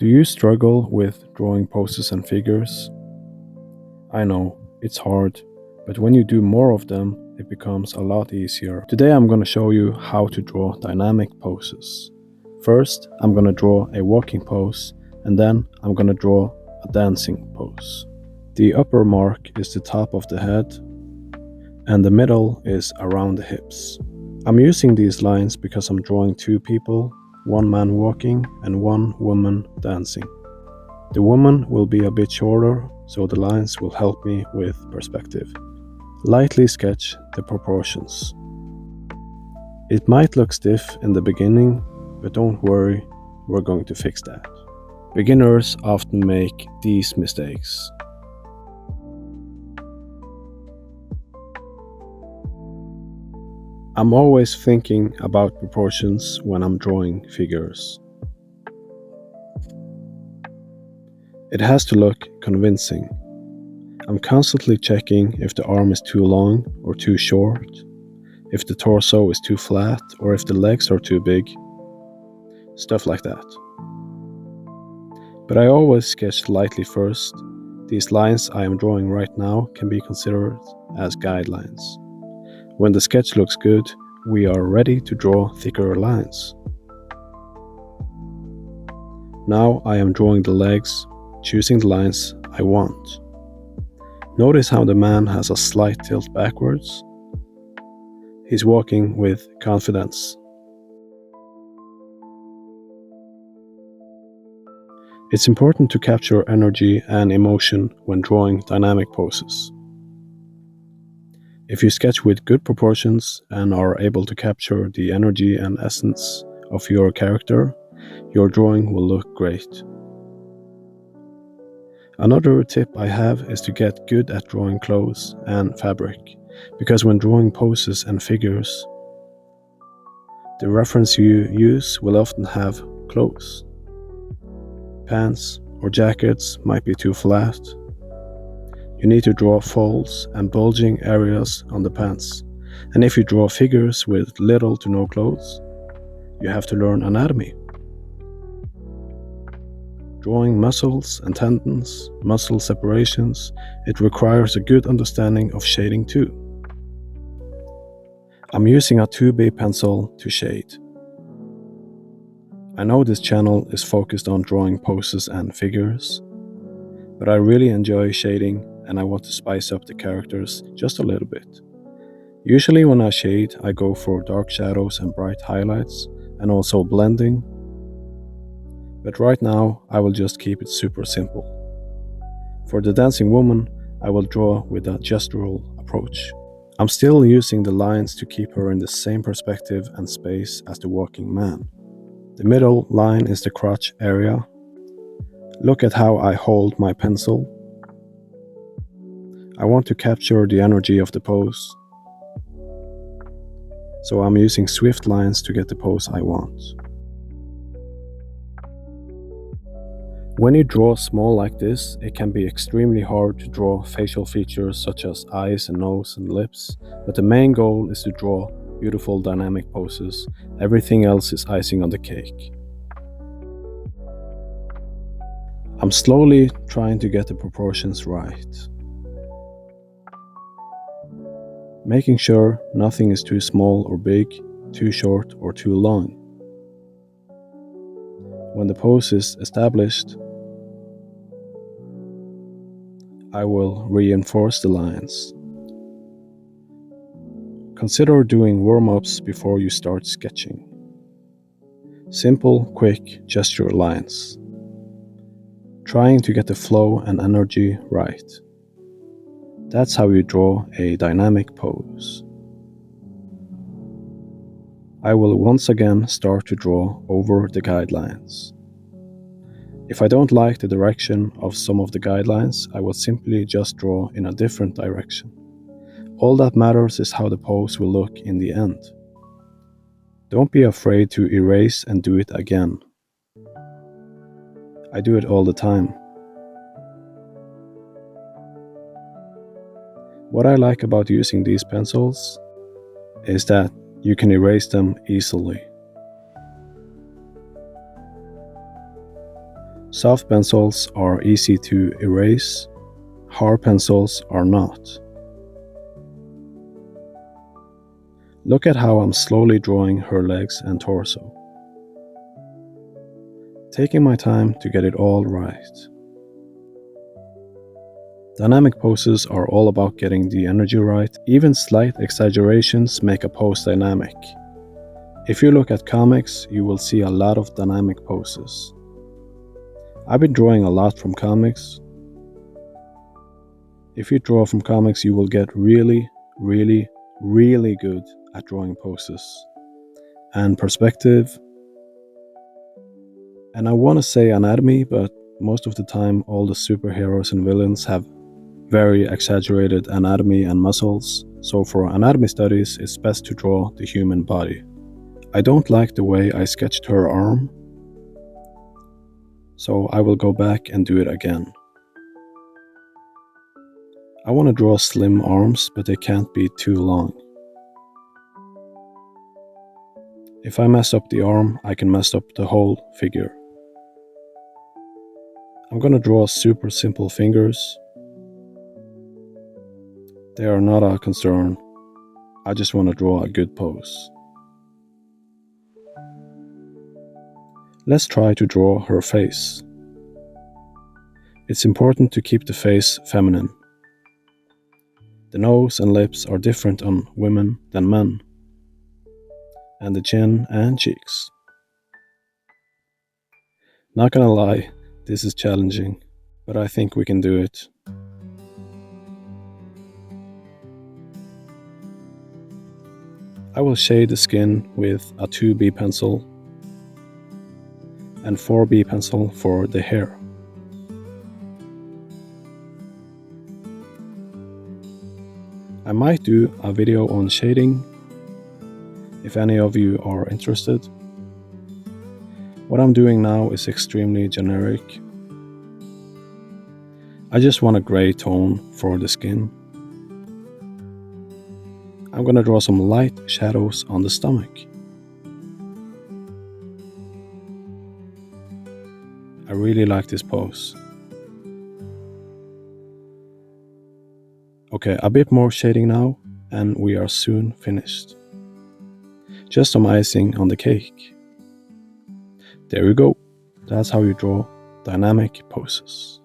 Do you struggle with drawing poses and figures? I know, it's hard, but when you do more of them, it becomes a lot easier. Today I'm going to show you how to draw dynamic poses. First, I'm going to draw a walking pose, and then I'm going to draw a dancing pose. The upper mark is the top of the head, and the middle is around the hips. I'm using these lines because I'm drawing two people, one man walking and one woman dancing. The woman will be a bit shorter, so the lines will help me with perspective. Lightly sketch the proportions. It might look stiff in the beginning, but don't worry, we're going to fix that. Beginners often make these mistakes. I'm always thinking about proportions when I'm drawing figures. It has to look convincing. I'm constantly checking if the arm is too long or too short, if the torso is too flat or if the legs are too big, stuff like that. But I always sketch lightly first. These lines I am drawing right now can be considered as guidelines. When the sketch looks good, we are ready to draw thicker lines. Now I am drawing the legs, choosing the lines I want. Notice how the man has a slight tilt backwards. He's walking with confidence. It's important to capture energy and emotion when drawing dynamic poses. If you sketch with good proportions and are able to capture the energy and essence of your character, your drawing will look great. Another tip I have is to get good at drawing clothes and fabric, because when drawing poses and figures, the reference you use will often have clothes. Pants or jackets might be too flat. You need to draw folds and bulging areas on the pants. And if you draw figures with little to no clothes, you have to learn anatomy. Drawing muscles and tendons, muscle separations, it requires a good understanding of shading too. I'm using a 2B pencil to shade. I know this channel is focused on drawing poses and figures, but I really enjoy shading and I want to spice up the characters just a little bit. Usually when I shade, I go for dark shadows and bright highlights and also blending. But right now, I will just keep it super simple. For the dancing woman, I will draw with a gestural approach. I'm still using the lines to keep her in the same perspective and space as the walking man. The middle line is the crotch area. Look at how I hold my pencil. I want to capture the energy of the pose. So I'm using swift lines to get the pose I want. When you draw small like this, it can be extremely hard to draw facial features such as eyes and nose and lips, but the main goal is to draw beautiful dynamic poses. Everything else is icing on the cake. I'm slowly trying to get the proportions right. Making sure nothing is too small or big, too short or too long. When the pose is established, I will reinforce the lines. Consider doing warm-ups before you start sketching. Simple, quick gesture lines. Trying to get the flow and energy right. That's how you draw a dynamic pose. I will once again start to draw over the guidelines. If I don't like the direction of some of the guidelines, I will simply just draw in a different direction. All that matters is how the pose will look in the end. Don't be afraid to erase and do it again. I do it all the time. What I like about using these pencils is that you can erase them easily. Soft pencils are easy to erase, hard pencils are not. Look at how I'm slowly drawing her legs and torso. Taking my time to get it all right. Dynamic poses are all about getting the energy right. Even slight exaggerations make a pose dynamic. If you look at comics, you will see a lot of dynamic poses. I've been drawing a lot from comics. If you draw from comics, you will get really good at drawing poses and perspective. And I want to say anatomy, but most of the time all the superheroes and villains have very exaggerated anatomy and muscles. So for anatomy studies, it's best to draw the human body. I don't like the way I sketched her arm, so I will go back and do it again. I want to draw slim arms, but they can't be too long. If I mess up the arm, I can mess up the whole figure. I'm gonna draw super simple fingers. They are not a concern. I just want to draw a good pose. Let's try to draw her face. It's important to keep the face feminine. The nose and lips are different on women than men, and the chin and cheeks. Not gonna lie, this is challenging, but I think we can do it. I will shade the skin with a 2B pencil and 4B pencil for the hair. I might do a video on shading if any of you are interested. What I'm doing now is extremely generic. I just want a gray tone for the skin. I'm gonna draw some light shadows on the stomach. I really like this pose. Okay, a bit more shading now, and we are soon finished. Just some icing on the cake. There you go. That's how you draw dynamic poses.